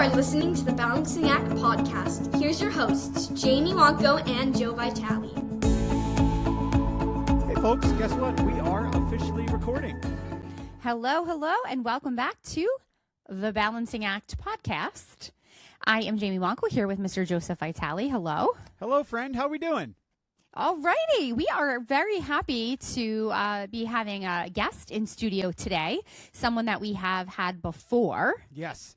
are listening to the Balancing Act podcast. Here's your hosts, Jamie Wonko and Joe Vitale. Hey folks, guess what? We are officially recording. Hello, and welcome back to the Balancing Act podcast. I am Jamie Wonko here with Mr. Joseph Vitale. Hello. Hello, friend. How are we doing? All righty. We are very happy to be having a guest in studio today, someone that we have had before. Yes.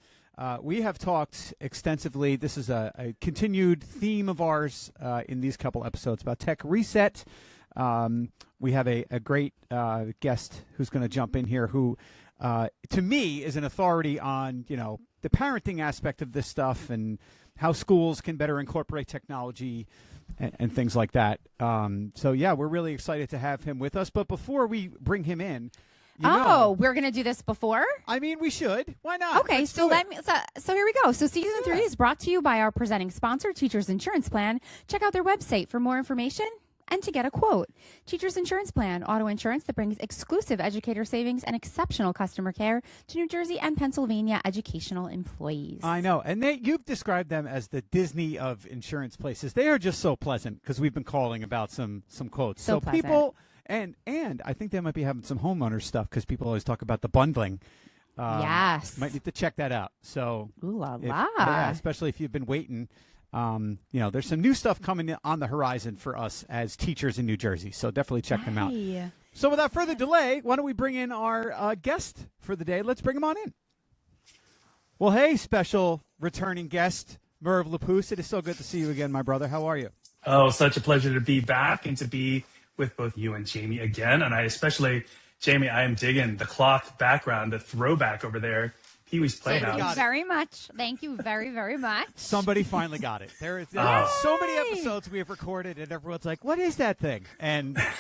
We have talked extensively. This is a continued theme of ours in these couple episodes about tech reset. We have a great guest who's going to jump in here who, to me, is an authority on, the parenting aspect of this stuff and how schools can better incorporate technology and things like that. We're really excited to have him with us. But before we bring him in, we're going to do this before? I mean, we should. Why not? Okay, so here we go. So season 3 is brought to you by our presenting sponsor, Teachers Insurance Plan. Check out their website for more information and to get a quote. Teachers Insurance Plan, auto insurance that brings exclusive educator savings and exceptional customer care to New Jersey and Pennsylvania educational employees. I know. And you've described them as the Disney of insurance places. They are just so pleasant because we've been calling about some quotes. So pleasant. People, and I think they might be having some homeowner stuff because people always talk about the bundling. Yes. Might need to check that out. So, ooh la la. Yeah, especially if you've been waiting. There's some new stuff coming on the horizon for us as teachers in New Jersey, so definitely check them out. So without further delay, why don't we bring in our guest for the day? Let's bring him on in. Well, hey, special returning guest, Merve Lapus. It is so good to see you again, my brother. How are you? Oh, such a pleasure to be back and to be with both you and Jamie again. And I especially, Jamie, I am digging the clock background, the throwback over there. Pee-wee's Playhouse. Thank you very much. Thank you very, very much. Somebody finally got it. There is so many episodes we have recorded, and everyone's like, what is that thing? And at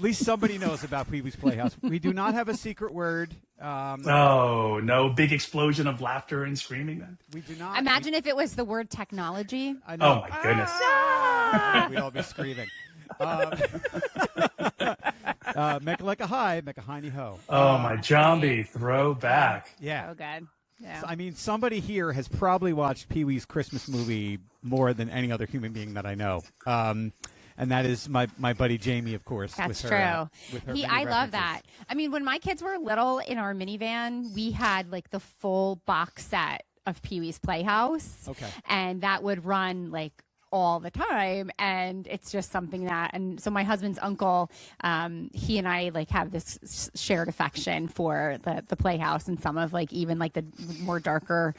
least somebody knows about Pee-wee's Playhouse. We do not have a secret word. No big explosion of laughter and screaming. We do not. Imagine if it was the word technology. I know. Oh, my goodness. We'd all be screaming. Make like a high, make a hiney ho. Oh, my zombie throwback. Yeah. Oh, good. Yeah. I mean, somebody here has probably watched Pee-wee's Christmas movie more than any other human being that I know. And that is my buddy Jamie, of course. That's with true. Her, with her I love that. I mean, when my kids were little in our minivan, we had like the full box set of Pee-wee's Playhouse. Okay. And that would run like all the time, and it's just something that, and so my husband's uncle, he and I like have this shared affection for the Playhouse and some of like even like the more darker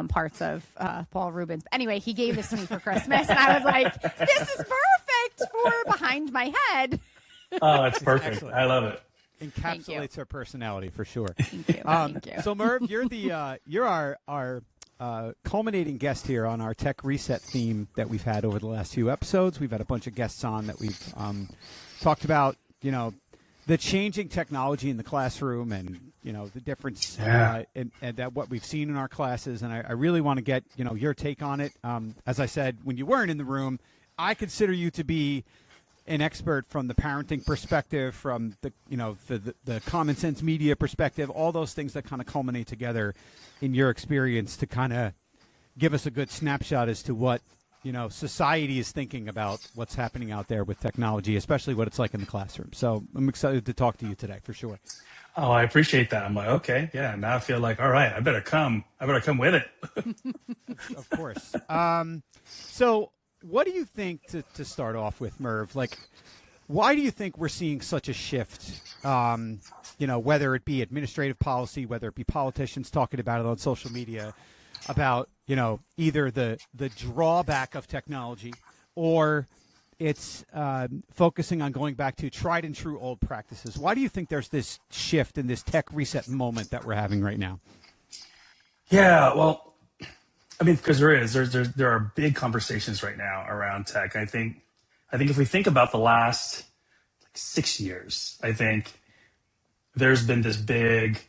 parts of Paul Rubens. Anyway, he gave this to me for Christmas, and I was like, this is perfect for behind my head. Oh, that's perfect. Excellent. I love it. Encapsulates her personality for sure. Thank you. Thank you. So Merv, you're our culminating guest here on our tech reset theme that we've had over the last few episodes. We've had a bunch of guests on that we've talked about, the changing technology in the classroom and, the difference and that what we've seen in our classes. And I really want to get, your take on it. As I said, when you weren't in the room, I consider you to be an expert from the parenting perspective, from the common sense media perspective, all those things that kind of culminate together in your experience to kind of give us a good snapshot as to what, society is thinking about what's happening out there with technology, especially what it's like in the classroom. So I'm excited to talk to you today for sure. Oh, I appreciate that. I'm like, okay, yeah. Now I feel like, all right, I better come with it. Of course. So what do you think to start off with, Merv? Like, why do you think we're seeing such a shift? Whether it be administrative policy, whether it be politicians talking about it on social media, about either the drawback of technology, or it's focusing on going back to tried and true old practices. Why do you think there's this shift in this tech reset moment that we're having right now? Yeah, well, I mean, because there are big conversations right now around tech. I think if we think about the last 6 years, I think there's been this big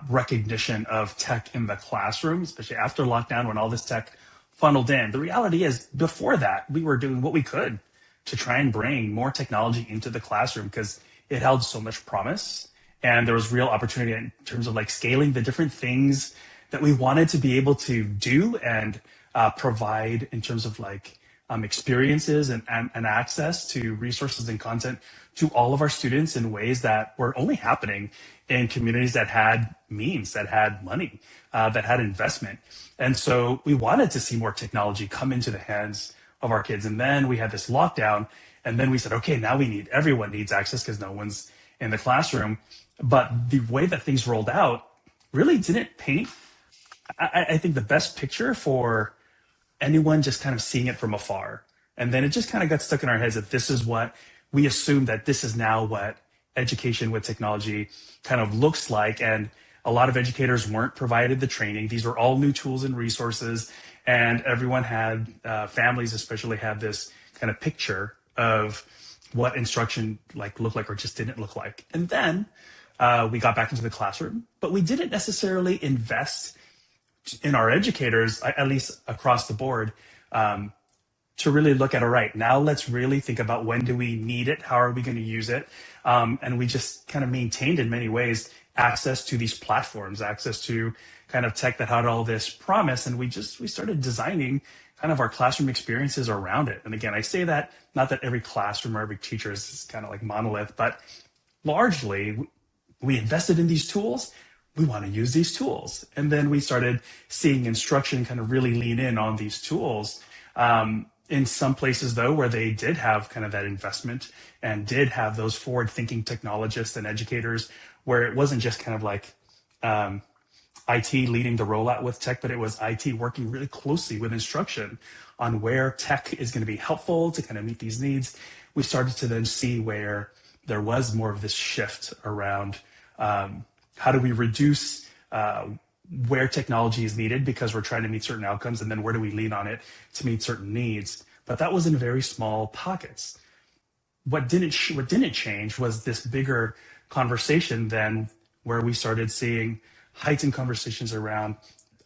recognition of tech in the classroom, especially after lockdown when all this tech funneled in. The reality is, before that, we were doing what we could to try and bring more technology into the classroom because it held so much promise, and there was real opportunity in terms of like scaling the different things that we wanted to be able to do and provide in terms of like experiences and access to resources and content to all of our students in ways that were only happening in communities that had means, that had money, that had investment. And so we wanted to see more technology come into the hands of our kids. And then we had this lockdown, and then we said, okay, now everyone needs access because no one's in the classroom. But the way that things rolled out really didn't paint, I think, the best picture for anyone just kind of seeing it from afar. And then it just kind of got stuck in our heads that this is what we assumed, that this is now what education with technology kind of looks like. And a lot of educators weren't provided the training. These were all new tools and resources. And everyone had, families especially, had this kind of picture of what instruction looked like or just didn't look like. And then we got back into the classroom, but we didn't necessarily invest in our educators, at least across the board, to really look at, all right, now let's really think about when do we need it? How are we going to use it? And we just kind of maintained in many ways access to these platforms, access to kind of tech that had all this promise. And we started designing kind of our classroom experiences around it. And again, I say that, not that every classroom or every teacher is kind of like monolith, but largely we invested in these tools. We want to use these tools. And then we started seeing instruction kind of really lean in on these tools. In some places, though, where they did have kind of that investment and did have those forward-thinking technologists and educators, where it wasn't just kind of like IT leading the rollout with tech, but it was IT working really closely with instruction on where tech is going to be helpful to kind of meet these needs. We started to then see where there was more of this shift around how do we reduce where technology is needed because we're trying to meet certain outcomes, and then where do we lean on it to meet certain needs. But that was in very small pockets. What didn't change was this bigger conversation then, where we started seeing heightened conversations around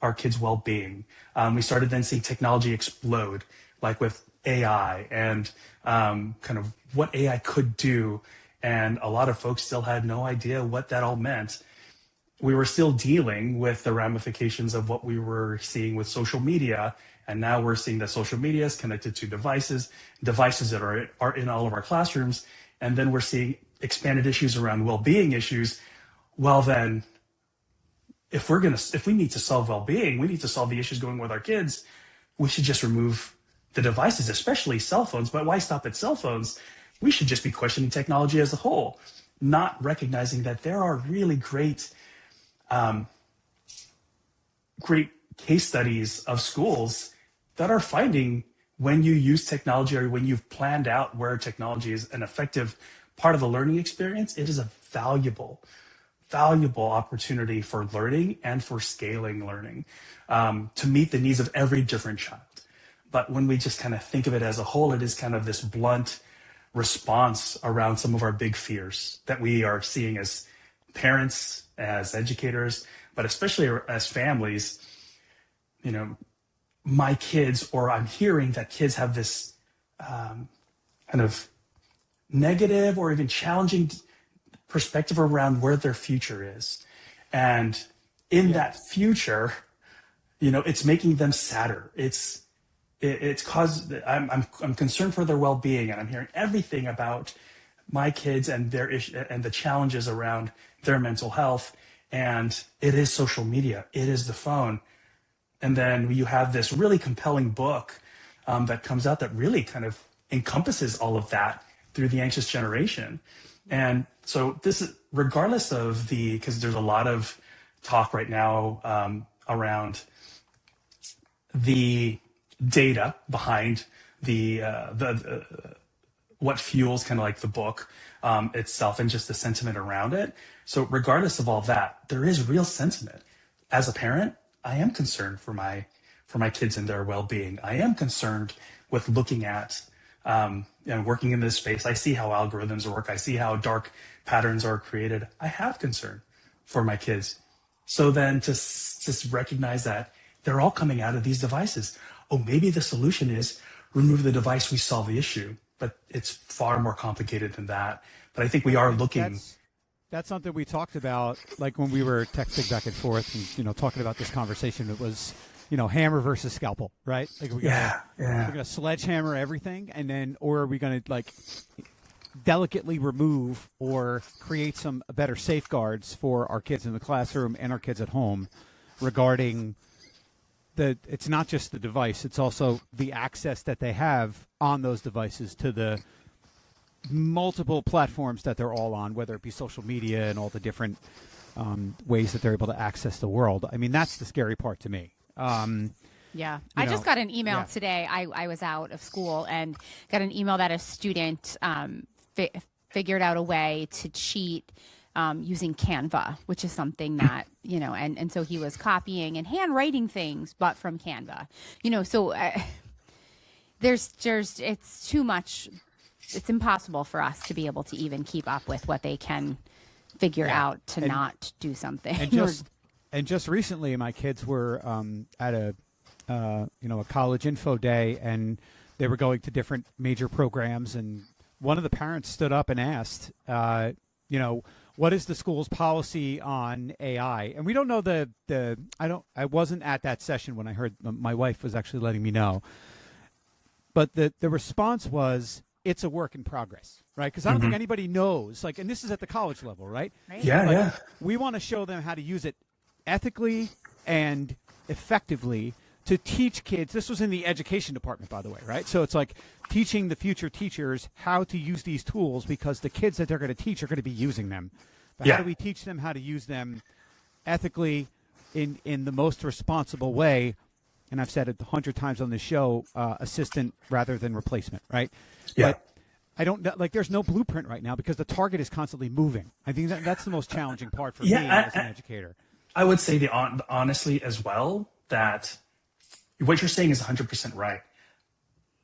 our kids' well-being. We started then seeing technology explode, like with AI and kind of what AI could do. And a lot of folks still had no idea what that all meant. We were still dealing with the ramifications of what we were seeing with social media. And now we're seeing that social media is connected to devices that are in all of our classrooms. And then we're seeing expanded issues around well-being issues. Well, then, if we need to solve well-being, we need to solve the issues going with our kids. We should just remove the devices, especially cell phones. But why stop at cell phones? We should just be questioning technology as a whole, not recognizing that there are really great case studies of schools that are finding when you use technology or when you've planned out where technology is an effective part of the learning experience, it is a valuable opportunity for learning and for scaling learning to meet the needs of every different child. But when we just kind of think of it as a whole, it is kind of this blunt response around some of our big fears that we are seeing as parents, as educators, but especially as families. You know, my kids, or I'm hearing that kids have this kind of negative or even challenging perspective around where their future is. And in that future, you know, it's making them sadder. It's caused, I'm concerned for their well-being, and I'm hearing everything about my kids and their issue and the challenges around their mental health. And it is social media, it is the phone. And then you have this really compelling book that comes out that really kind of encompasses all of that through The Anxious Generation. And so this is, regardless of because there's a lot of talk right now around the data behind the what fuels kind of like the book itself and just the sentiment around it. So regardless of all that, there is real sentiment. As a parent, I am concerned for my kids and their well-being. I am concerned with looking at and working in this space. I see how algorithms work. I see how dark patterns are created. I have concern for my kids. So then to recognize that they're all coming out of these devices. Oh, maybe the solution is remove the device, we solve the issue. But it's far more complicated than that. But I think we are looking. that's something we talked about, like when we were texting back and forth, and talking about this conversation. It was, hammer versus scalpel, right? Like we're gonna sledgehammer everything, and then, or are we gonna like delicately remove or create some better safeguards for our kids in the classroom and our kids at home regarding it's not just the device, it's also the access that they have on those devices to the multiple platforms that they're all on, whether it be social media and all the different ways that they're able to access the world. I mean, that's the scary part to me. Yeah. I just got an email today. I was out of school and got an email that a student figured out a way to cheat using Canva, which is something that, and so he was copying and handwriting things, but from Canva, so it's too much. It's impossible for us to be able to even keep up with what they can figure out to not do something. And just recently, my kids were at a college info day, and they were going to different major programs, and one of the parents stood up and asked, what is the school's policy on AI? And we don't know I wasn't at that session when I heard. My wife was actually letting me know. But the response was, it's a work in progress, right? Because I don't think anybody knows, and this is at the college level, right? Yeah. We want to show them how to use it ethically and effectively to teach kids. This was in the education department, by the way, right? So it's like teaching the future teachers how to use these tools, because the kids that they're going to teach are going to be using them. But how do we teach them how to use them ethically in the most responsible way? And I've said it 100 times on this show, assistant rather than replacement, right? Yeah. But I don't there's no blueprint right now because the target is constantly moving. I think that's the most challenging part for me as an educator. I would say honestly as well that what you're saying is 100% right.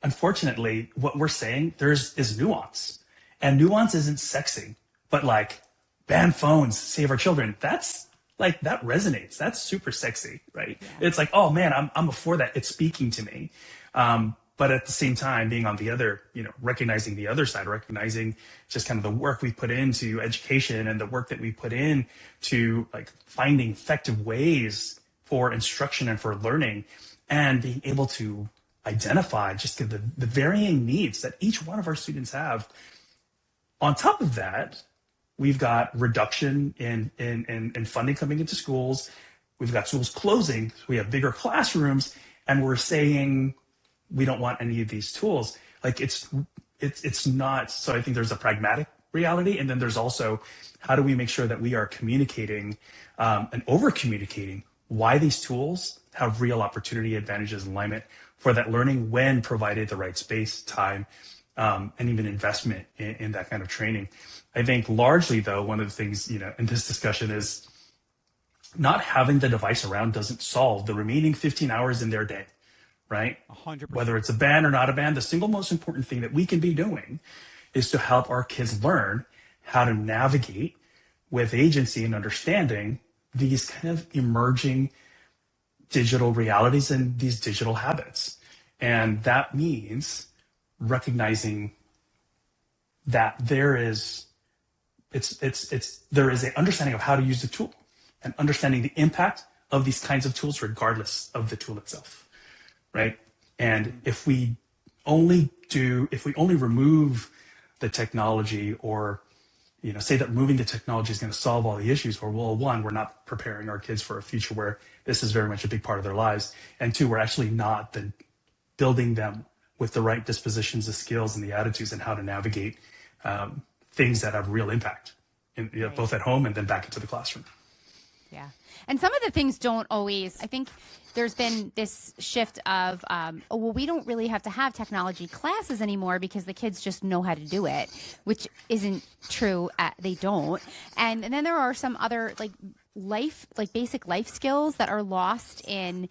Unfortunately, what we're saying is nuance, and nuance isn't sexy, but like ban phones, save our children. That's like, that resonates. That's super sexy, right? Yeah. It's like, oh man, I'm before that. It's speaking to me. But at the same time, being on the other, recognizing the other side, recognizing just kind of the work we put into education and the work that we put in to like finding effective ways for instruction and for learning, and being able to identify just the varying needs that each one of our students have. On top of that, we've got reduction in funding coming into schools. We've got schools closing. We have bigger classrooms, and we're saying we don't want any of these tools. Like it's not. So I think there's a pragmatic reality, and then there's also how do we make sure that we are communicating and over communicating why these tools have real opportunity, advantages, and alignment for that learning when provided the right space, time, and even investment in that kind of training. I think largely, though, one of the things, in this discussion is not having the device around doesn't solve the remaining 15 hours in their day, right? 100%. Whether it's a ban or not a ban, the single most important thing that we can be doing is to help our kids learn how to navigate with agency and understanding these kind of emerging digital realities and these digital habits. And that means recognizing that there is an understanding of how to use the tool and understanding the impact of these kinds of tools regardless of the tool itself, right? And if we only remove the technology, or say that removing the technology is going to solve all the issues, well, one, we're not preparing our kids for a future where this is very much a big part of their lives, and two, we're actually not then building them with the right dispositions, the skills, and the attitudes, and how to navigate things that have real impact, both at home and then back into the classroom. Yeah. And some of the things don't always, I think there's been this shift of, we don't really have to have technology classes anymore because the kids just know how to do it, which isn't true. They don't. And then there are some other basic life skills that are lost in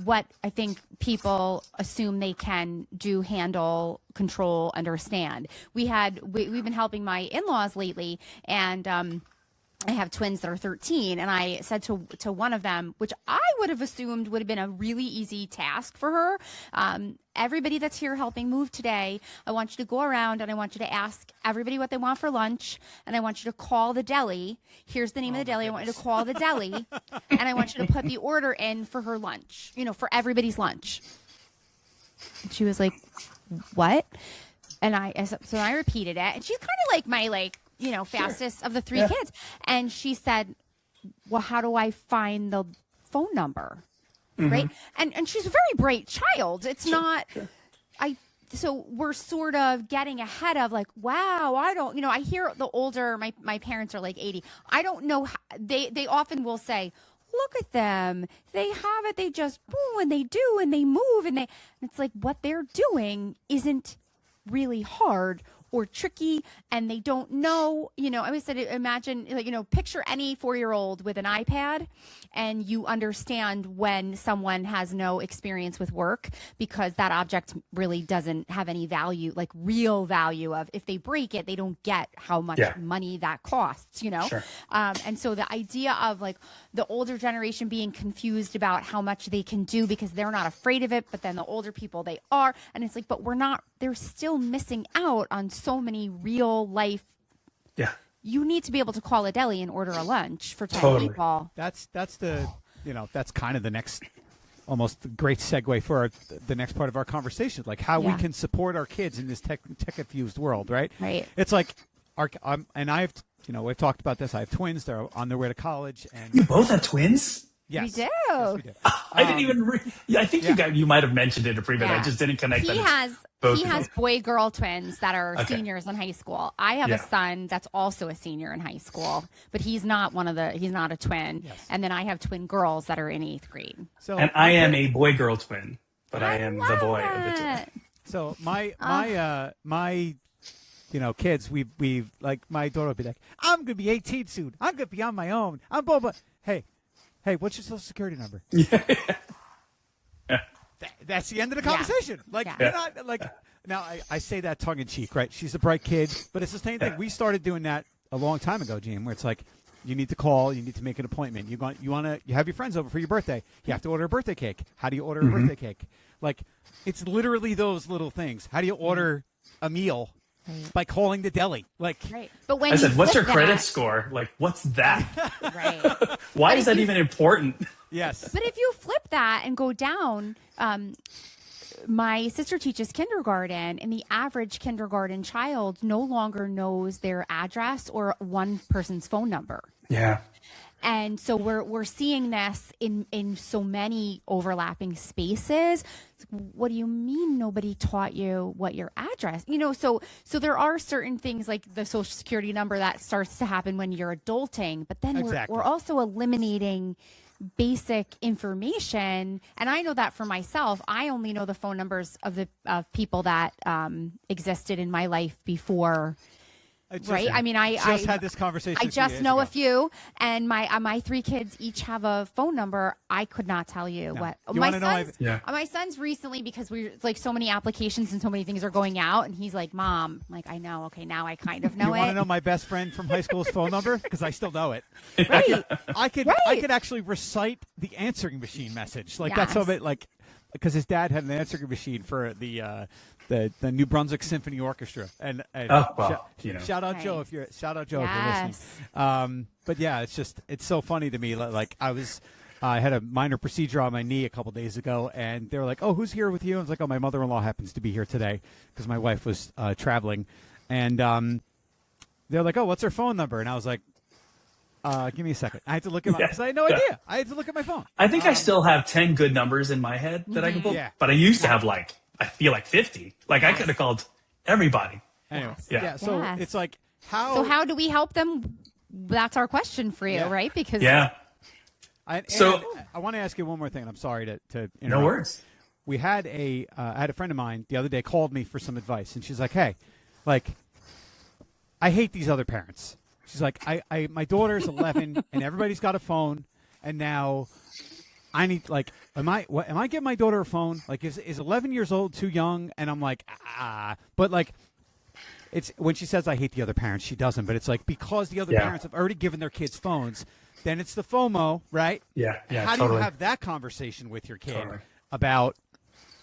what I think people assume they can do, handle, control, understand. We've been helping my in-laws lately, and I have twins that are 13, and I said to one of them, which I would have assumed would have been a really easy task for her. Everybody that's here helping move today, I want you to go around and I want you to ask everybody what they want for lunch, and I want you to call the deli. Here's the name of the deli. I want you to call the deli, and I want you to put the order in for her lunch, for everybody's lunch. And she was like, what? And so I repeated it, and she's kind of like my fastest of the three kids. And she said, well, how do I find the phone number? Right. And she's a very bright child. It's not, so we're sort of getting ahead of like, wow, I don't, I hear the older, my parents are like 80. I don't know. They often will say, look at them. They have it. They just boom, and they do, and they move, and it's like what they're doing isn't really hard or tricky, and they don't know, I always said, imagine, picture any 4-year-old with an iPad, and you understand when someone has no experience with work, because that object really doesn't have any value, like real value of, if they break it, they don't get how much money that costs, Sure. And so the idea of like the older generation being confused about how much they can do because they're not afraid of it, but then the older people, they are, and it's like, but they're still missing out on so many real life. Yeah. You need to be able to call a deli and order a lunch for 10 people. That's the, that's kind of the next, almost great segue for the next part of our conversation, like how we can support our kids in this tech-infused world, right? Right. It's like, and I've, we've talked about this. I have twins. They're on their way to college. And You both have twins? yes. We do. Yes, we do. I didn't even. I think you might have mentioned it a bit. I just didn't connect that. He has boy-girl twins that are seniors in high school. I have a son that's also a senior in high school, but he's not a twin. Yes. And then I have twin girls that are in 8th grade. So, And I am a boy-girl twin, but I am the boy of the two. So my kids, we've like, my daughter will be like, I'm gonna be 18 soon. I'm gonna be on my own. I'm blah blah. Hey, what's your social security number? That's the end of the conversation. Like, you're not like. Now I say that tongue in cheek, right? She's a bright kid, but it's the same thing. We started doing that a long time ago, Gene, where it's like, you need to call, you need to make an appointment. You have your friends over for your birthday. You have to order a birthday cake. How do you order a birthday cake? Like, it's literally those little things. How do you order a meal? By calling the deli, like. Right. But when I said, "What's your credit that, score? Like, what's that? Right. Why is that even important?" Yes. But if you flip that and go down, my sister teaches kindergarten, and the average kindergarten child no longer knows their address or one person's phone number. Yeah. And so we're seeing this in so many overlapping spaces. What do you mean nobody taught you what your address? So there are certain things like the social security number that starts to happen when you're adulting, but then we're also eliminating basic information. And I know that for myself, I only know the phone numbers of people that existed in my life before. Right. I mean, I had this conversation. I just know a few, and my 3 kids each have a phone number. I could not tell you what my son's recently, because we're like so many applications and so many things are going out, and he's like, "Mom," I'm like, I know. Okay, now I kind of know you it. You want to know my best friend from high school's phone number? Because I still know it. Right. I could actually recite the answering machine message. Like that's of it. Like, because his dad had an answering machine for the New Brunswick Symphony Orchestra, and shout out Joe if you're listening. But yeah, it's so funny to me. Like I had a minor procedure on my knee a couple days ago, and they were like, "Oh, who's here with you?" I was like, "Oh, my mother-in-law happens to be here today because my wife was traveling," and they're like, "Oh, what's her phone number?" And I was like, give me a second. I had to look at because I had no idea. I had to look at my phone. I think I still have 10 good numbers in my head that I can pull, but I used to have I feel like 50. Like I could have called everybody. Anyway, So it's like So how do we help them? That's our question for you, right? Because I want to ask you one more thing. I'm sorry to interrupt. No worries. We had I had a friend of mine the other day called me for some advice, and she's like, "Hey, like, I hate these other parents." She's like, my daughter's 11, and everybody's got a phone, and now I need am I getting my daughter a phone? Like, is 11 years old too young? And I'm like, but like, it's when she says I hate the other parents, she doesn't, but it's like because the other Yeah. parents have already given their kids phones, then it's the FOMO, right? Yeah, How do you totally. have that conversation with your kid Totally. about,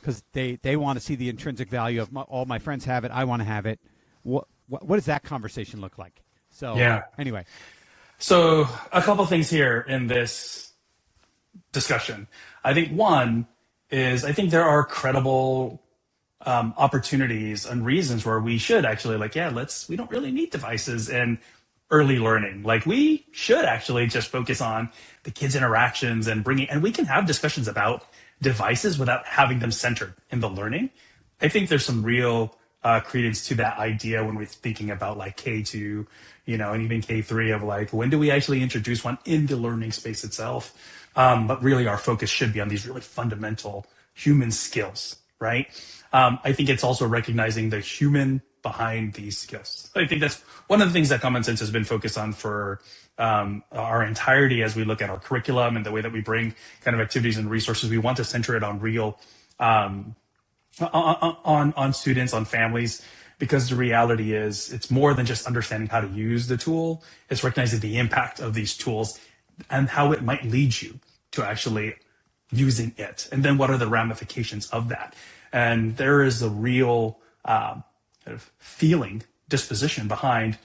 because they want to see the intrinsic value of all my friends have it, I want to have it. What does that conversation look like? So Yeah. anyway. So a couple things here in this discussion. I think one is I think there are credible opportunities and reasons where we should actually we don't really need devices in early learning. Like we should actually just focus on the kids' interactions and we can have discussions about devices without having them centered in the learning. I think there's some real credence to that idea when we're thinking about like K2, and even K3 of like, when do we actually introduce one in the learning space itself? But really our focus should be on these really fundamental human skills, right? I think it's also recognizing the human behind these skills. I think that's one of the things that Common Sense has been focused on for our entirety as we look at our curriculum and the way that we bring kind of activities and resources. We want to center it on real, on students, on families, because the reality is it's more than just understanding how to use the tool. It's recognizing the impact of these tools and how it might lead you to actually using it. And then what are the ramifications of that? And there is a real kind of feeling disposition behind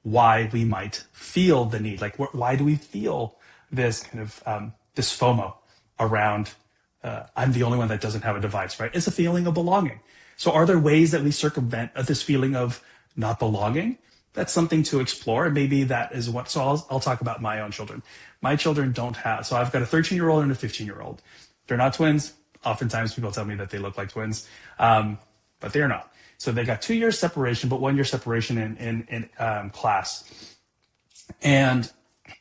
why we might feel the need. Like, why do we feel this kind of this FOMO around I'm the only one that doesn't have a device, right? It's a feeling of belonging. So are there ways that we circumvent this feeling of not belonging? That's something to explore. And maybe that is what, so I'll talk about my own children. My children don't have, so I've got a 13-year-old and a 15-year-old. They're not twins. Oftentimes people tell me that they look like twins, but they're not. So they got 2 years separation, but 1 year separation in class. And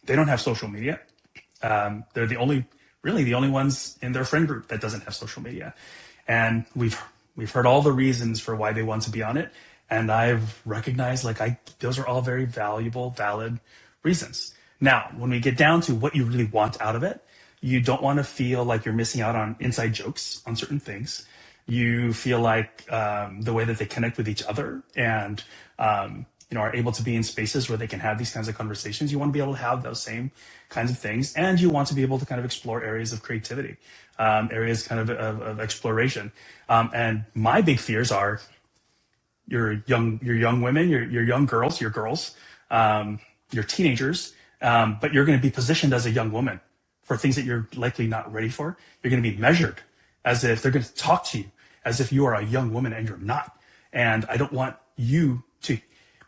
they don't have social media. They're really the only ones in their friend group that doesn't have social media. And we've heard all the reasons for why they want to be on it. And I've recognized those are all very valuable, valid reasons. Now, when we get down to what you really want out of it, you don't want to feel like you're missing out on inside jokes on certain things. You feel like the way that they connect with each other and are able to be in spaces where they can have these kinds of conversations. You want to be able to have those same kinds of things, and you want to be able to kind of explore areas of creativity, areas kind of exploration. And my big fears are your young women, your young girls, your teenagers, but you're going to be positioned as a young woman for things that you're likely not ready for. You're going to be measured as if they're going to talk to you as if you are a young woman and you're not. And I don't want you to,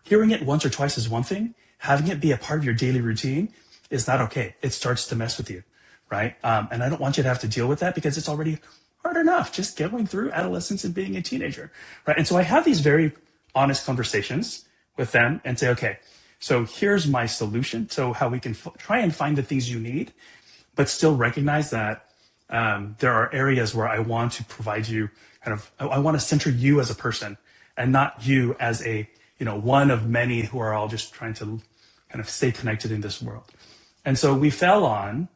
hearing it once or twice is one thing, having it be a part of your daily routine is not okay. It starts to mess with you, right? And I don't want you to have to deal with that because it's already hard enough just going through adolescence and being a teenager, right? And so I have these very honest conversations with them and say, okay, so here's my solution. So how we can try and find the things you need, but still recognize that there are areas where I want to provide you I want to center you as a person and not you as a, one of many who are all just trying to kind of stay connected in this world. And so we fell on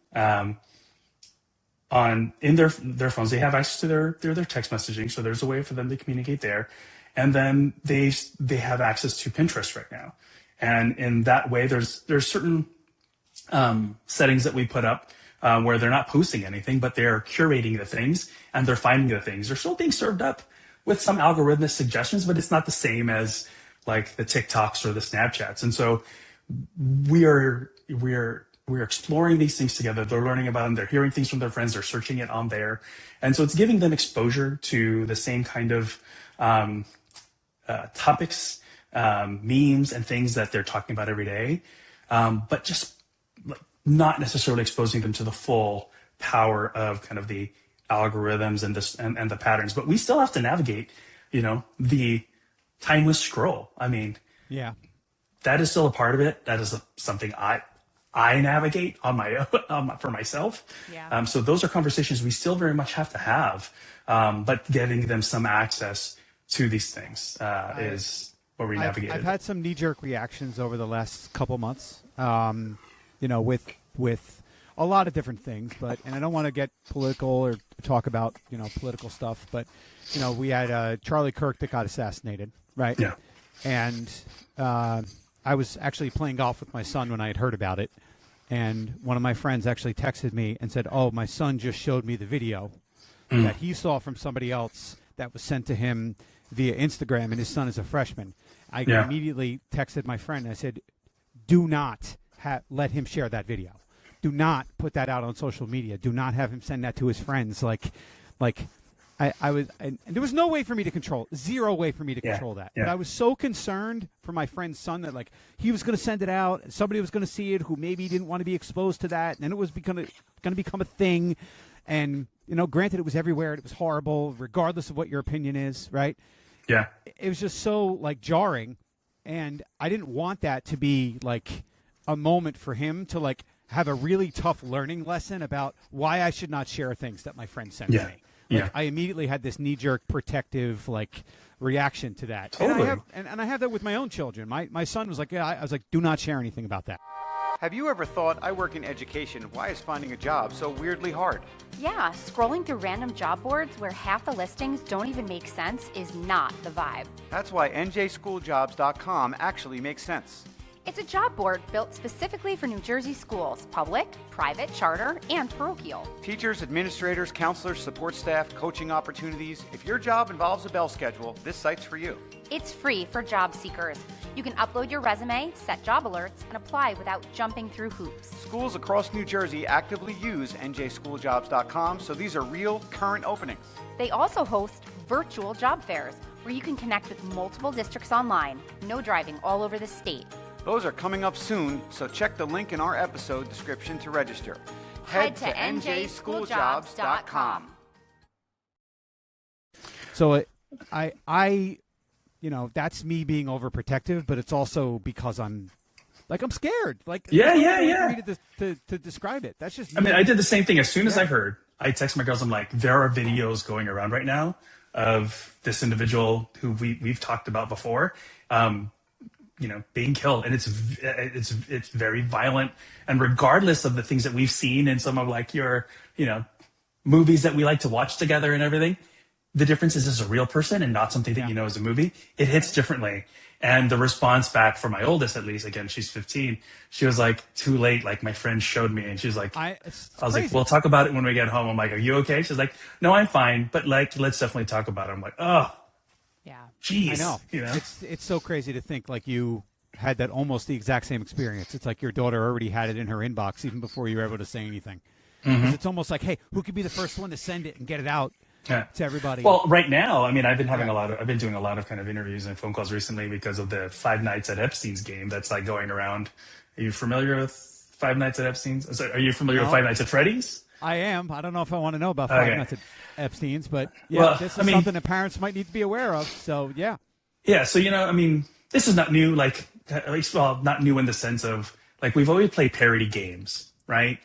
in their phones, they have access to their text messaging. So there's a way for them to communicate there. And then they have access to Pinterest right now. And in that way, there's certain settings that we put up where they're not posting anything, but they're curating the things and they're finding the things. They're still being served up with some algorithmic suggestions, but it's not the same as like the TikToks or the Snapchats. And so we're exploring these things together. They're learning about them. They're hearing things from their friends. They're searching it on there. And so it's giving them exposure to the same kind of topics, memes and things that they're talking about every day. But just not necessarily exposing them to the full power of kind of the algorithms and the patterns. But we still have to navigate, the timeless scroll. I mean, yeah, that is still a part of it. That is something I navigate on my own, for myself. Yeah. So those are conversations we still very much have to have, but getting them some access to these things is where we navigate. I've had some knee-jerk reactions over the last couple months, with a lot of different things, and I don't want to get political or talk about, political stuff, but, we had Charlie Kirk that got assassinated, right? Yeah. and I was actually playing golf with my son when I had heard about it, and one of my friends actually texted me and said, "Oh, my son just showed me the video that he saw from somebody else that was sent to him via Instagram, and his son is a freshman." I immediately texted my friend and I said, "Do not let him share that video. Do not put that out on social media. Do not have him send that to his friends." I was, and there was no way for me to control, zero way for me to control that. But I was so concerned for my friend's son that like he was going to send it out, and somebody was going to see it who maybe didn't want to be exposed to that, and then it was going to become a thing. And granted, it was everywhere. It was horrible, regardless of what your opinion is, right? Yeah. It was just so like jarring, and I didn't want that to be like a moment for him to like have a really tough learning lesson about why I should not share things that my friends sent to me. Like, I immediately had this knee-jerk protective like reaction to that. Totally. And I have that with my own children. My son was like, I was like, do not share anything about that. Have you ever thought, I work in education, why is finding a job so weirdly hard? Yeah, scrolling through random job boards where half the listings don't even make sense is not the vibe. That's why njschooljobs.com actually makes sense. It's a job board built specifically for New Jersey schools, public, private, charter, and parochial. Teachers, administrators, counselors, support staff, coaching opportunities. If your job involves a bell schedule, this site's for you. It's free for job seekers. You can upload your resume, set job alerts, and apply without jumping through hoops. Schools across New Jersey actively use njschooljobs.com, so these are real, current openings. They also host virtual job fairs where you can connect with multiple districts online. No driving all over the state. Those are coming up soon, so check the link in our episode description to register. Head to njschooljobs.com. So I that's me being overprotective, but it's also because I'm scared. Like Yeah. For me to describe it. That's just me. I mean, I did the same thing. As soon as I heard, I text my girls. I'm like, there are videos going around right now of this individual who we've talked about before. Being killed, and it's very violent. And regardless of the things that we've seen in some of like your movies that we like to watch together and everything, the difference is this is a real person and not something that is a movie. It hits differently. And the response back from my oldest, at least, again, she's 15. She was like, "Too late." Like my friend showed me, and she's like, I was like, "We'll talk about it when we get home." I'm like, "Are you okay?" She's like, "No, I'm fine, but like, let's definitely talk about it." I'm like, "Oh." Yeah. Jeez, I know. It's so crazy to think like you had that almost the exact same experience. It's like your daughter already had it in her inbox even before you were able to say anything. Mm-hmm. It's almost like, hey, who could be the first one to send it and get it out to everybody? Well, right now, I mean, I've been doing a lot of kind of interviews and phone calls recently because of the Five Nights at Epstein's game that's like going around. Are you familiar with Five Nights at Epstein's? Are you familiar with Five Nights at Freddy's? I am. I don't know if I want to know about Five Nights at Epstein's, but this is something that parents might need to be aware of. So, yeah. Yeah. So, I mean, this is not new, like, at least, well, not new in the sense of, like, we've always played parody games, right?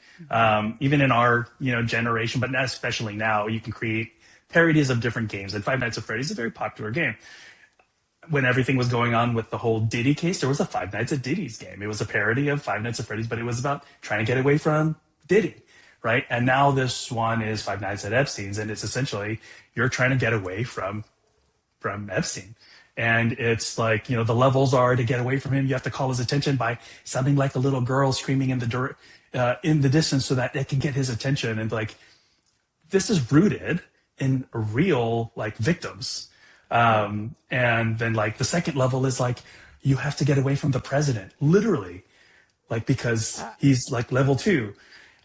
Even in our, generation, but not especially now, you can create parodies of different games. And Five Nights at Freddy's is a very popular game. When everything was going on with the whole Diddy case, there was a Five Nights at Diddy's game. It was a parody of Five Nights at Freddy's, but it was about trying to get away from Diddy. Right. And now this one is Five Nights at Epstein's, and it's essentially you're trying to get away from Epstein. And it's like, the levels are to get away from him. You have to call his attention by sounding like a little girl screaming in the distance so that it can get his attention. And like, this is rooted in real like victims. And then like the second level is like, you have to get away from the president, literally, like, because he's like level 2.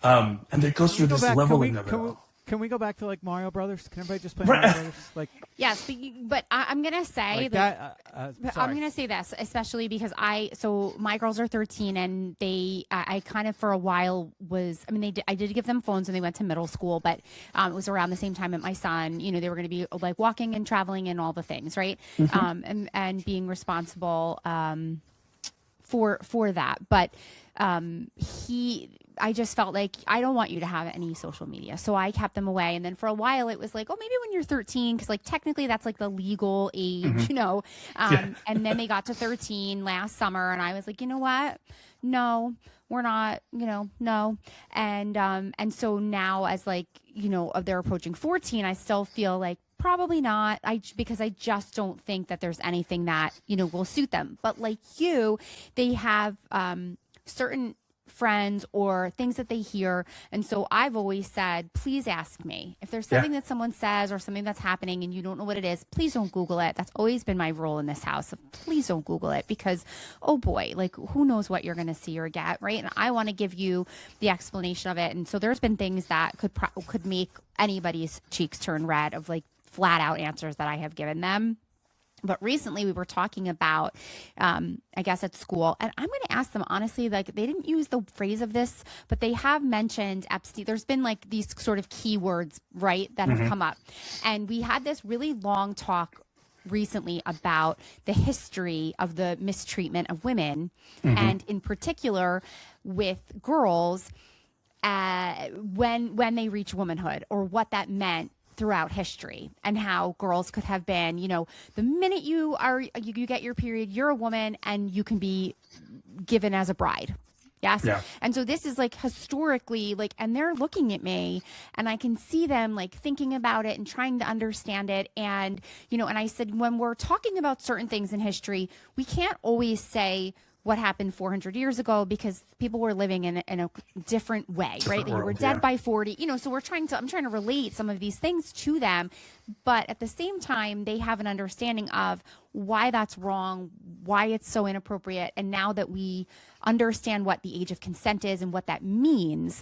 And it goes through this leveling of it all. Can we go back to like Mario Brothers? Can everybody just play Mario Brothers? Like, yes, but I'm gonna say like that. I'm gonna say this, especially because my girls are 13, and I kind of for a while I did give them phones when they went to middle school, but it was around the same time that my son, they were gonna be like walking and traveling and all the things, right? Mm-hmm. And being responsible for that, but I just felt like I don't want you to have any social media. So I kept them away. And then for a while it was like, oh, maybe when you're 13, because like technically that's like the legal age, Mm-hmm. And then they got to 13 last summer, and I was like, you know what? No, we're not, no. And so now as like, they're approaching 14, I still feel like probably not. Because I just don't think that there's anything that, will suit them. But like you, they have certain friends or things that they hear. And so I've always said, please ask me. If there's something that someone says or something that's happening and you don't know what it is, please don't Google it. That's always been my rule in this house. Please don't Google it because, oh boy, like who knows what you're going to see or get, right? And I want to give you the explanation of it. And so there's been things that could make anybody's cheeks turn red of like flat out answers that I have given them. But recently we were talking about, I guess at school, and I'm going to ask them honestly, like they didn't use the phrase of this, but they have mentioned Epstein. There's been like these sort of keywords, right, that have come up. And we had this really long talk recently about the history of the mistreatment of women, and in particular with girls when they reach womanhood, or what that meant throughout history, and how girls could have been, the minute you get your period, you're a woman and you can be given as a bride. Yes. Yeah. And so this is like historically, like, and they're looking at me and I can see them like thinking about it and trying to understand it. And, and I said, when we're talking about certain things in history, we can't always say what happened 400 years ago because people were living in a different way, right? They were dead by 40, so I'm trying to relate some of these things to them, but at the same time, they have an understanding of why that's wrong, why it's so inappropriate. And now that we understand what the age of consent is and what that means,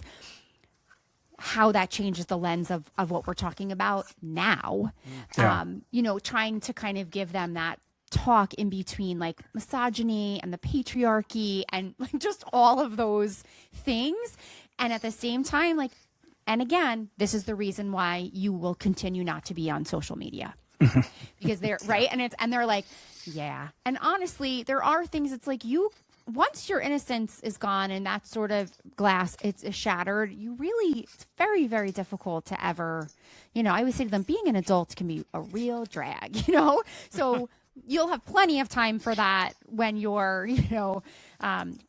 how that changes the lens of what we're talking about now, trying to kind of give them that talk in between like misogyny and the patriarchy and like just all of those things. And at the same time, like, and again, this is the reason why you will continue not to be on social media because they're right. And they're like, yeah. And honestly, there are things it's like once your innocence is gone and that sort of glass it's shattered, it's very, very difficult to ever, I always say to them, being an adult can be a real drag, so you'll have plenty of time for that when you're,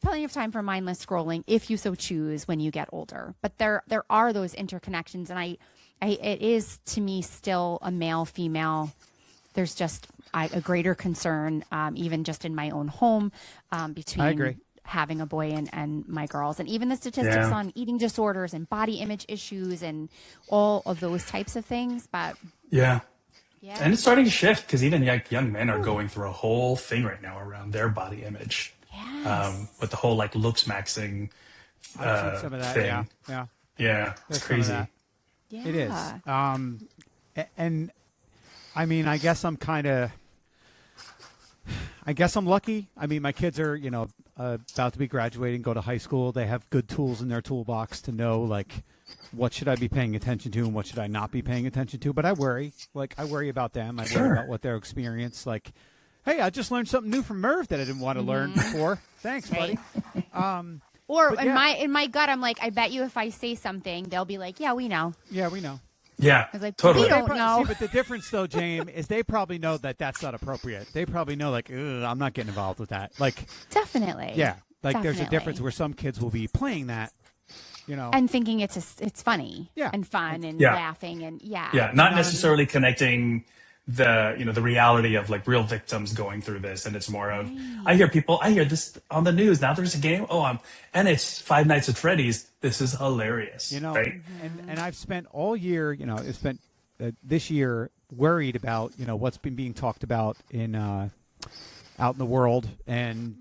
plenty of time for mindless scrolling if you so choose when you get older. But there are those interconnections, and it is to me still a male female. There's just a greater concern, even just in my own home, between I agree. Having a boy and my girls, and even the statistics on eating disorders and body image issues and all of those types of things. But yeah. And it's starting to shift because even young men are going through a whole thing right now around their body image. Yes. With the whole like looks maxing I've seen some of that, thing. Yeah, it's crazy. Yeah. It is. And I mean, I guess I'm lucky. I mean, my kids are, about to be graduating, go to high school. They have good tools in their toolbox to know, like, what should I be paying attention to and what should I not be paying attention to? But I worry about them. I worry about what their experience. Like, hey, I just learned something new from Merv that I didn't want to learn before. Thanks, buddy. In my gut, I'm like, I bet you if I say something, they'll be like, yeah, we know. Yeah, we know. Yeah, I was like, totally. We don't know. See, but the difference, though, James, is they probably know that that's not appropriate. They probably know, like, I'm not getting involved with that. Like, definitely. Yeah, like there's a Definitely. difference where some kids will be playing that. And thinking it's funny and fun and laughing and not necessarily connecting the reality of like real victims going through this, and it's more of I hear this on the news now. There's a game, and it's Five Nights at Freddy's. This is hilarious, right? And I've spent all year, this year worried about what's been being talked about in out in the world, and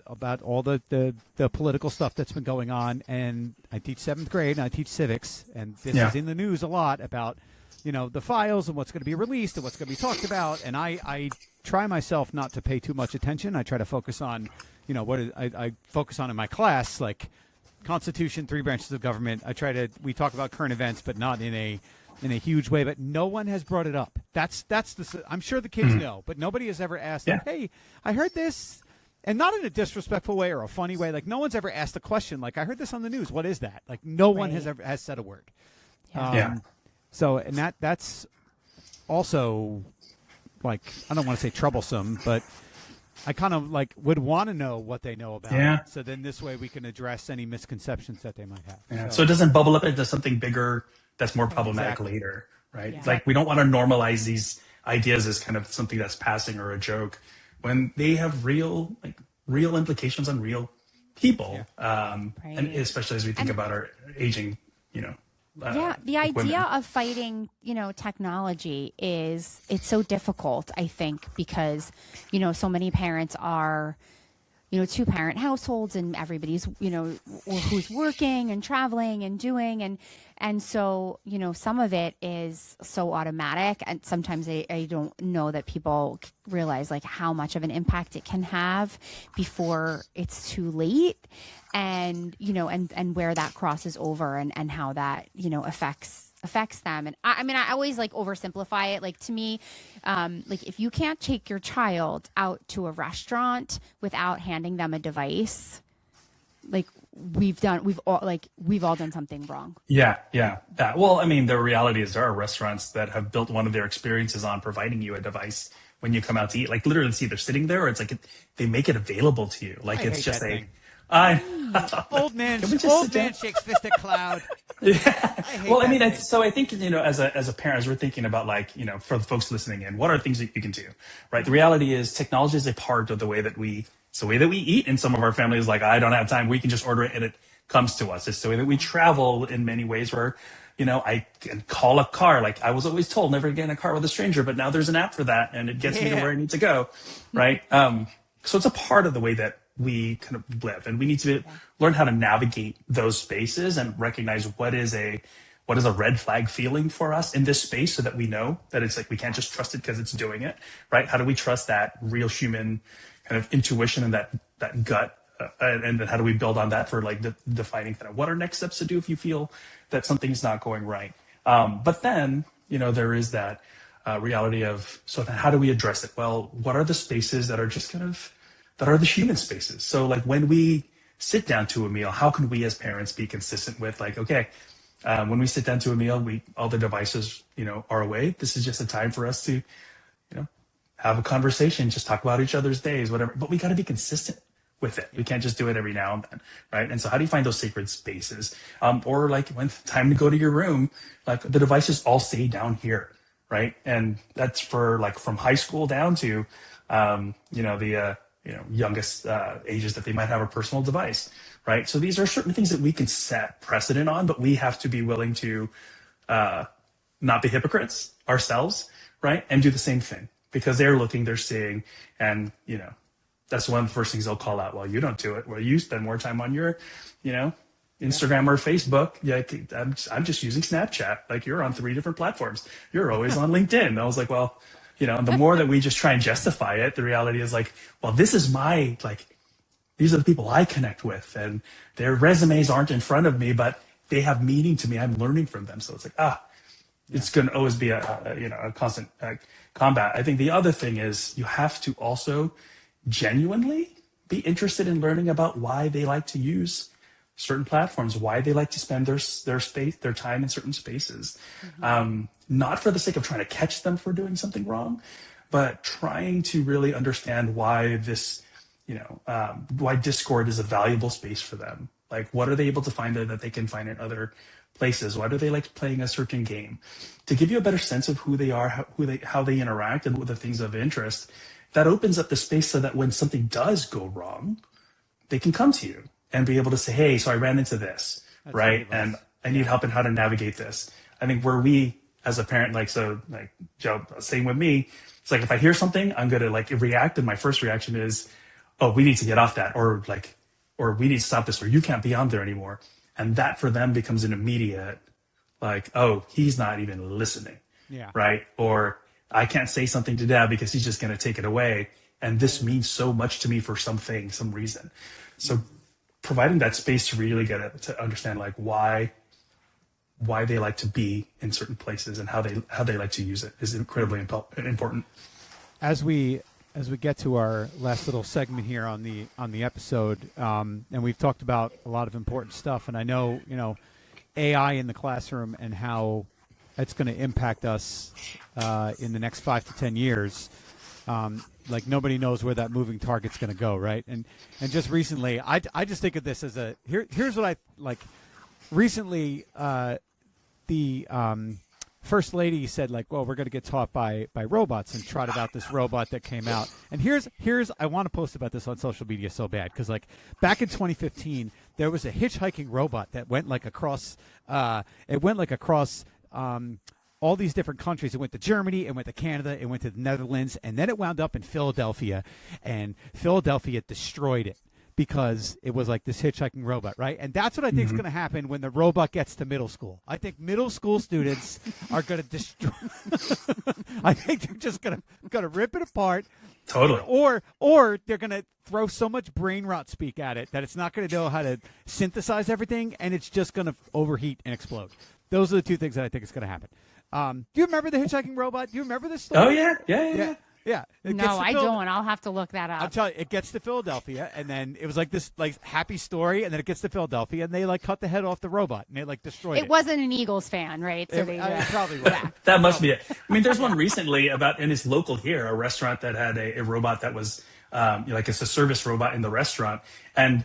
about all the political stuff that's been going on. And I teach 7th grade and I teach civics, and this is in the news a lot about the files and what's going to be released and what's going to be talked about. And I try myself not to pay too much attention. I try to focus on what I focus on in my class, like Constitution, 3 branches of government. We talk about current events, but not in a huge way, but no one has brought it up. I'm sure the kids know, but nobody has ever asked, like, hey, I heard this, and not in a disrespectful way or a funny way. Like, no one's ever asked a question like, I heard this on the news. What is that? Like, no one has said a word. So, and that's also, like, I don't want to say troublesome, but I kind of like would want to know what they know about it. So then this way we can address any misconceptions that they might have. So it doesn't bubble up into something bigger that's more problematic later, right? Yeah. Like we don't want to normalize these ideas as kind of something that's passing or a joke when they have real implications on real people. And Right. especially as we think about our aging, The idea women. of fighting, technology it's so difficult, I think, because, so many parents are, two-parent households and everybody's, who's working and traveling and doing. And so, some of it is so automatic. And sometimes I don't know that people realize like how much of an impact it can have before it's too late. And, and where that crosses over and how that, affects them. And I mean, I always like oversimplify it. Like to me, like if you can't take your child out to a restaurant without handing them a device, like we've all done something wrong. Yeah. Well, I mean, the reality is there are restaurants that have built one of their experiences on providing you a device when you come out to eat. Like literally, it's either sitting there or it's like they make it available to you. Like it's just Old man shakes fist at cloud. Well, I mean, I think as a parent, as we're thinking about like for the folks listening in, what are things that you can do, right? The reality is technology is a part of the way that we eat. In some of our families, like I don't have time, we can just order it and it comes to us. It's the way that we travel in many ways where I can call a car. Like I was always told never to get in a car with a stranger, but now there's an app for that and it gets me to where I need to go, right? So it's a part of the way that we kind of live, and we need to learn how to navigate those spaces and recognize what is a red flag feeling for us in this space, so that we know that it's like we can't just trust it because it's doing it, right? How do we trust that real human kind of intuition and that gut, and then how do we build on that for like defining kind of what are next steps to do if you feel that something's not going right? But then there is that reality of, so then how do we address it? Well, what are the spaces that are just that are the human spaces? So like when we sit down to a meal, how can we as parents be consistent with like, okay, when we sit down to a meal, all the devices, are away. This is just a time for us to, have a conversation, just talk about each other's days, whatever, but we got to be consistent with it. We can't just do it every now and then. Right. And so how do you find those sacred spaces? Or like when time to go to your room, like the devices all stay down here. Right. And that's for like from high school down to, the youngest ages that they might have a personal device, right? So these are certain things that we can set precedent on, but we have to be willing to not be hypocrites ourselves, right? And do the same thing, because they're looking, they're seeing, and that's one of the first things they'll call out. Well, you don't do it. Well, you spend more time on your, Instagram or Facebook. Yeah, I'm just using Snapchat. Like you're on 3 different platforms. You're always on LinkedIn. And I was like, well, the more that we just try and justify it, the reality is like, well, this is these are the people I connect with, and their resumes aren't in front of me, but they have meaning to me. I'm learning from them. So it's like, it's going to always be a constant combat. I think the other thing is you have to also genuinely be interested in learning about why they like to use certain platforms, why they like to spend their time in certain spaces. Not for the sake of trying to catch them for doing something wrong, but trying to really understand why why Discord is a valuable space for them. Like, what are they able to find there that they can find in other places? Why do they like playing a certain game? To give you a better sense of who they are, how they interact, and what the things of interest, that opens up the space so that when something does go wrong, they can come to you and be able to say, hey, so I ran into this, right? And I need help in how to navigate this. I think where we, as a parent, like Joe, same with me, it's like if I hear something, I'm going to like react. And my first reaction is, oh, we need to get off that, or we need to stop this, or you can't be on there anymore. And that for them becomes an immediate, like, oh, he's not even listening. Yeah. Right. Or I can't say something to dad because he's just going to take it away. And this means so much to me for some reason. So providing that space to really to understand like why they like to be in certain places and how they like to use it is incredibly important. As we get to our last little segment here on the episode, and we've talked about a lot of important stuff, and I know AI in the classroom and how it's going to impact us in the next 5 to 10 years. Like nobody knows where that moving target's going to go, right? And just recently, I just think of this as here's what I like. Recently, the First Lady said, like, well, we're going to get taught by robots, and trotted out this robot that came out. And here's I want to post about this on social media so bad, because like back in 2015, there was a hitchhiking robot that went like across all these different countries. It went to Germany, it went to Canada, it went to the Netherlands, and then it wound up in Philadelphia, and Philadelphia destroyed it because it was like this hitchhiking robot, right? And that's what I think is going to happen when the robot gets to middle school. I think middle school students are going to destroy. I think they're just going to rip it apart. Totally. Or they're going to throw so much brain rot speak at it that it's not going to know how to synthesize everything, and it's just going to overheat and explode. Those are the two things that I think is going to happen. Do you remember the hitchhiking robot? Do you remember this story? Oh, yeah. Yeah. No, I don't. I'll have to look that up. I'll tell you, it gets to Philadelphia, and then it was like this like happy story, and then it gets to Philadelphia, and they like cut the head off the robot, and they like destroyed it. It wasn't an Eagles fan, right? So It probably was. Yeah. That must be it. I mean, there's one recently about, and it's local here, a restaurant that had a robot that was like it's a service robot in the restaurant, and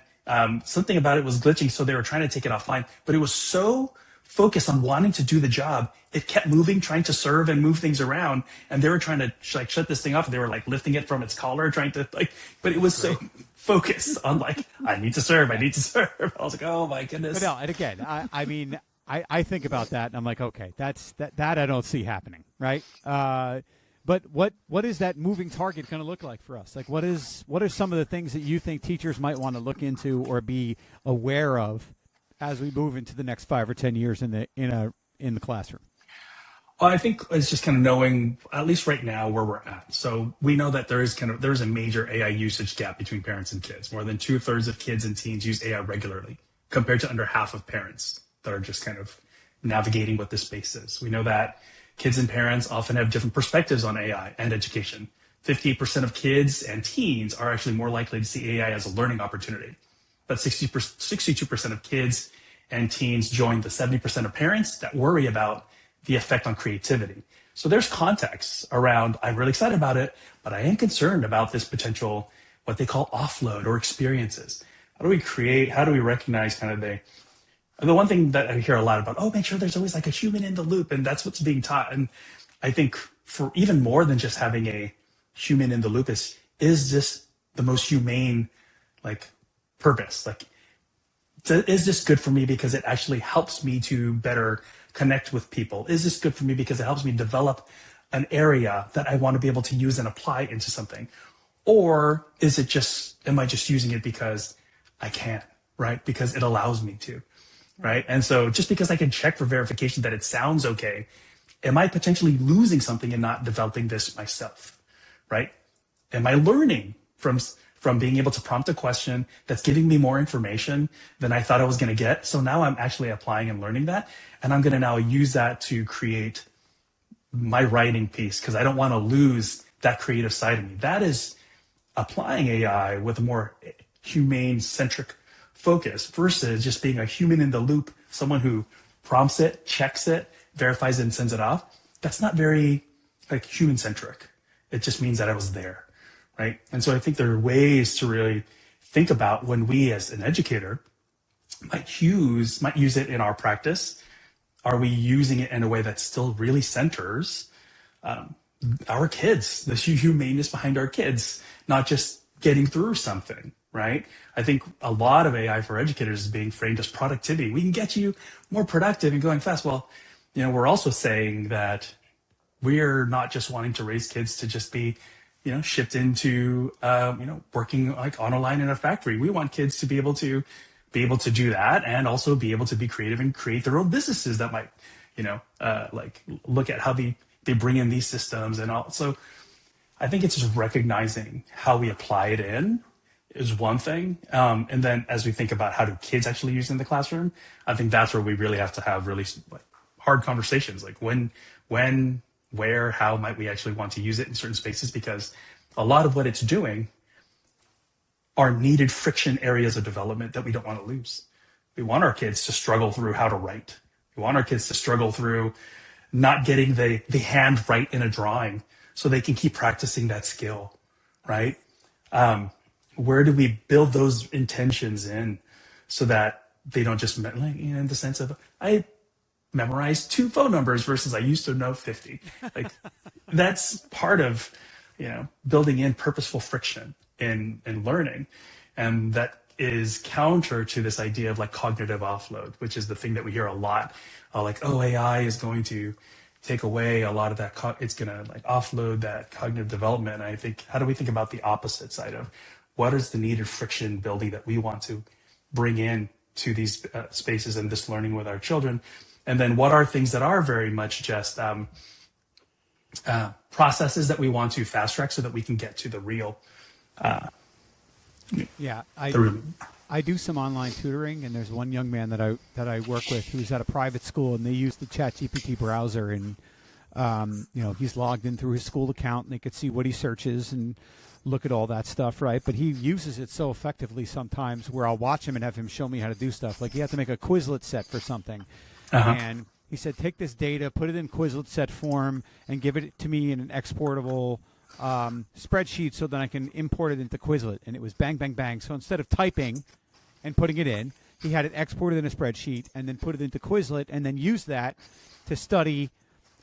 something about it was glitching, so they were trying to take it offline, but it was so focused on wanting to do the job, it kept moving, trying to serve and move things around, and they were trying to like shut this thing off. They were like lifting it from its collar, trying to like, but it was so focused on like, I need to serve. I was like, oh my goodness. But no, and again, I mean, I think about that, and I'm like, okay, that I don't see happening, right? But what is that moving target going to look like for us? Like, what are some of the things that you think teachers might want to look into or be aware of as we move into the next 5 or 10 years in the classroom? Well, I think it's just kind of knowing, at least right now, where we're at. So we know that there's a major AI usage gap between parents and kids. More than 2/3 of kids and teens use AI regularly, compared to under half of parents that are just kind of navigating what this space is. We know that kids and parents often have different perspectives on AI and education. 58% of kids and teens are actually more likely to see AI as a learning opportunity. But 62% of kids and teens join the 70% of parents that worry about the effect on creativity. So there's context around, I'm really excited about it, but I am concerned about this potential, what they call offload or experiences. How do we recognize kind of the one thing that I hear a lot about, make sure there's always like a human in the loop, and that's what's being taught. And I think for even more than just having a human in the loop is this the most humane, like, purpose? Like, is this good for me because it actually helps me to better connect with people? Is this good for me because it helps me develop an area that I want to be able to use and apply into something? Or am I just using it because I can, right? Because it allows me to, right? And so just because I can check for verification that it sounds okay, am I potentially losing something and not developing this myself, right? Am I learning from being able to prompt a question that's giving me more information than I thought I was going to get? So now I'm actually applying and learning that, and I'm going to now use that to create my writing piece, because I don't want to lose that creative side of me. That is applying AI with a more humane-centric focus versus just being a human in the loop, someone who prompts it, checks it, verifies it, and sends it off. That's not very like human-centric. It just means that I was there, right? And so I think there are ways to really think about when we as an educator might use it in our practice. Are we using it in a way that still really centers our kids, the humaneness behind our kids, not just getting through something, right? I think a lot of AI for educators is being framed as productivity. We can get you more productive and going fast. Well, we're also saying that we're not just wanting to raise kids to just be, shipped into, working like on a line in a factory. We want kids to be able to do that, and also be able to be creative and create their own businesses that might, like look at how they bring in these systems and all. So I think it's just recognizing how we apply it in is one thing. And then as we think about how do kids actually use it in the classroom, I think that's where we really have to have really like hard conversations, like when, where, how might we actually want to use it in certain spaces, because a lot of what it's doing are needed friction areas of development that we don't want to lose. We want our kids to struggle through how to write. We want our kids to struggle through not getting the hand right in a drawing so they can keep practicing that skill, right? Where do we build those intentions in so that they don't just, in the sense of, memorize 2 phone numbers versus I used to know 50. Like that's part of, building in purposeful friction in learning. And that is counter to this idea of like cognitive offload, which is the thing that we hear a lot. Like, oh, AI is going to take away a lot of that. It's going to like offload that cognitive development. And I think, how do we think about the opposite side of what is the needed friction building that we want to bring in to these spaces and this learning with our children? And then what are things that are very much just processes that we want to fast track so that we can get to the real. I do some online tutoring, and there's one young man that I work with who's at a private school, and they use the ChatGPT browser, and he's logged in through his school account, and they could see what he searches and look at all that stuff, right? But he uses it so effectively sometimes where I'll watch him and have him show me how to do stuff. Like he had to make a Quizlet set for something, and he said, take this data, put it in Quizlet set form, and give it to me in an exportable spreadsheet so that I can import it into Quizlet. And it was bang, bang, bang. So instead of typing and putting it in, he had it exported in a spreadsheet and then put it into Quizlet and then use that to study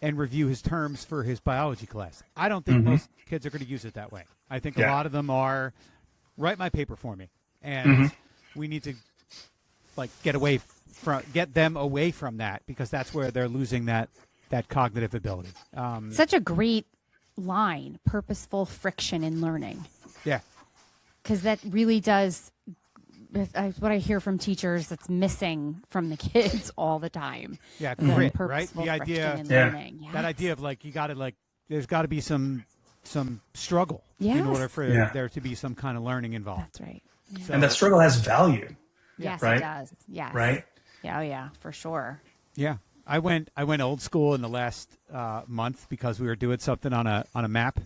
and review his terms for his biology class. I don't think most kids are going to use it that way. I think a lot of them are, write my paper for me. And we need to get them away from that, because that's where they're losing that cognitive ability. Such a great line, purposeful friction in learning. Yeah. Because that really does, what I hear from teachers that's missing from the kids all the time. Yeah, grit, right? Purposeful The idea, friction in learning. Yes. that idea of like, you got to there's got to be some struggle in order for there to be some kind of learning involved. That's right. Yeah. So, and that struggle has value. Yes, right? It does. Yes. Right? Yeah, yeah, for sure. Yeah. I went old school in the last month because we were doing something on a map,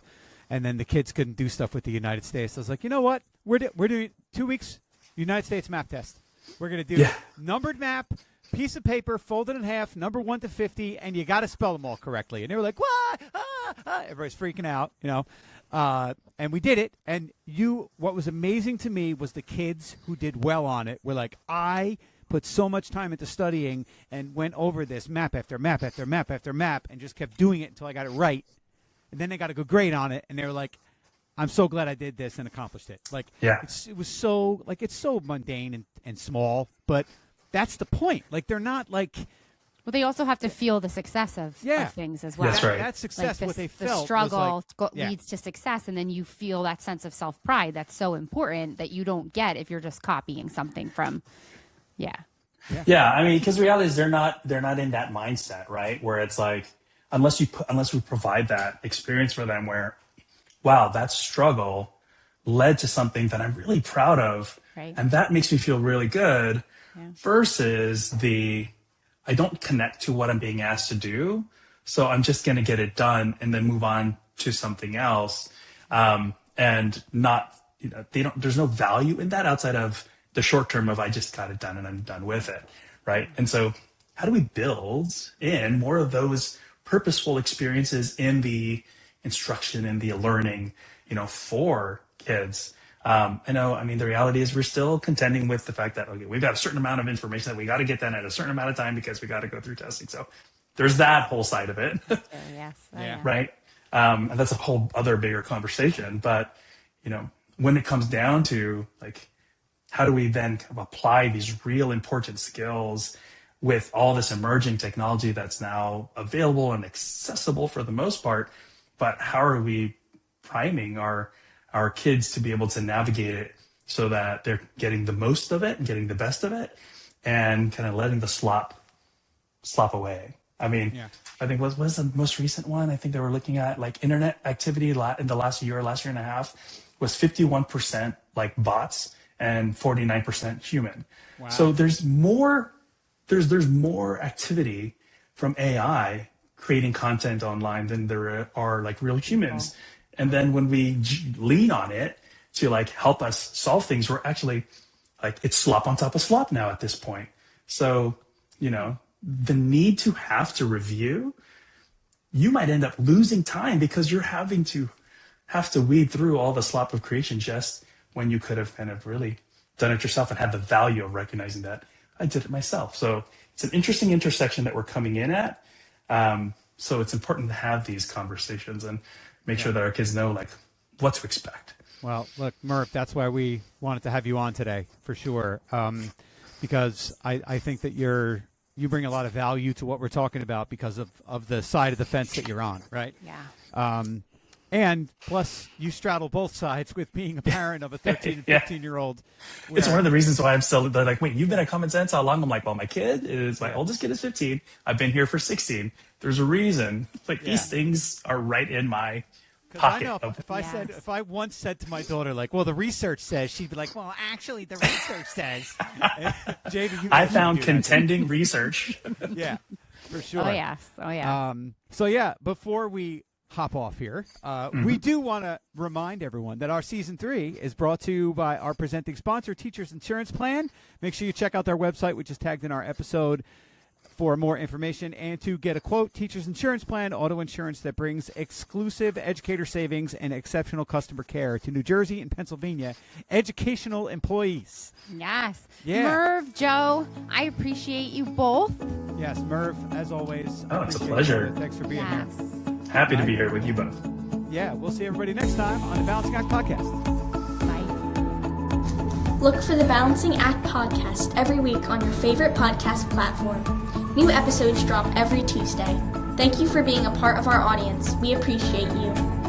and then the kids couldn't do stuff with the United States. I was like, you know what? We're doing 2 weeks United States map test. We're going to do numbered map, piece of paper, folded in half, number 1 to 50, and you got to spell them all correctly. And they were like, what? Everybody's freaking out, and we did it. And what was amazing to me was the kids who did well on it were like, I put so much time into studying and went over this map after map after map after map and just kept doing it until I got it right. And then they got a good grade on it, and they were like, I'm so glad I did this and accomplished it. Like, it was so, like, it's so mundane and small, but that's the point. Like, they're not like... Well, they also have to feel the success of things as well. That's right. That success, like what they felt. The struggle was leads to success, and then you feel that sense of self-pride that's so important that you don't get if you're just copying something from... Yeah. I mean, because the reality is they're not in that mindset, right? Where it's like, unless we provide that experience for them where, wow, that struggle led to something that I'm really proud of. Right. And that makes me feel really good versus I don't connect to what I'm being asked to do. So I'm just going to get it done and then move on to something else. And not, there's no value in that outside of the short term of I just got it done and I'm done with it, right? And so how do we build in more of those purposeful experiences in the instruction and the learning, for kids? I mean, the reality is we're still contending with the fact that, okay, we've got a certain amount of information that we got to get done at a certain amount of time because we got to go through testing. So there's that whole side of it, right? And that's a whole other bigger conversation. But, when it comes down to like, how do we then kind of apply these real important skills with all this emerging technology that's now available and accessible for the most part? But how are we priming our kids to be able to navigate it so that they're getting the most of it and getting the best of it and kind of letting the slop away? I mean, I think what was the most recent one? I think they were looking at like internet activity in the last year and a half was 51% like bots and 49% human. Wow. So there's more activity from AI creating content online than there are like real humans. Oh. And then when we lean on it to like help us solve things, we're actually like, it's slop on top of slop now at this point. So, the need to have to review, you might end up losing time because you're have to weed through all the slop of creation just when you could have kind of really done it yourself and had the value of recognizing that I did it myself. So it's an interesting intersection that we're coming in at. So it's important to have these conversations and make sure that our kids know like what to expect. Well, look, Merv, that's why we wanted to have you on today, for sure, because I think that you bring a lot of value to what we're talking about because of the side of the fence that you're on, right? Yeah. And plus, you straddle both sides with being a parent of a 13 and 15-year-old. It's one of the reasons why I'm still, they're like, wait, you've been at Common Sense how long? I'm like, well, my oldest kid is 15. I've been here for 16. There's a reason. Like, these things are right in my pocket. I know if I once said to my daughter, like, well, the research says, she'd be like, well, actually, the research says. JV, I found contending research. Yeah, for sure. Oh, yes. Oh, yeah. So, yeah, before we hop off here, we do want to remind everyone that our season 3 is brought to you by our presenting sponsor, Teachers Insurance Plan. Make sure you check out their website, which is tagged in our episode, for more information and to get a quote. Teachers Insurance Plan, auto insurance that brings exclusive educator savings and exceptional customer care to New Jersey and Pennsylvania educational employees. Yes. Yeah. Merv, Joe, I appreciate you both. Yes, Merv, as always. Oh, it's a pleasure. You. Thanks for being here. Happy to be here with you both. Yeah, we'll see everybody next time on the Balancing Act Podcast. Bye. Look for the Balancing Act Podcast every week on your favorite podcast platform. New episodes drop every Tuesday. Thank you for being a part of our audience. We appreciate you.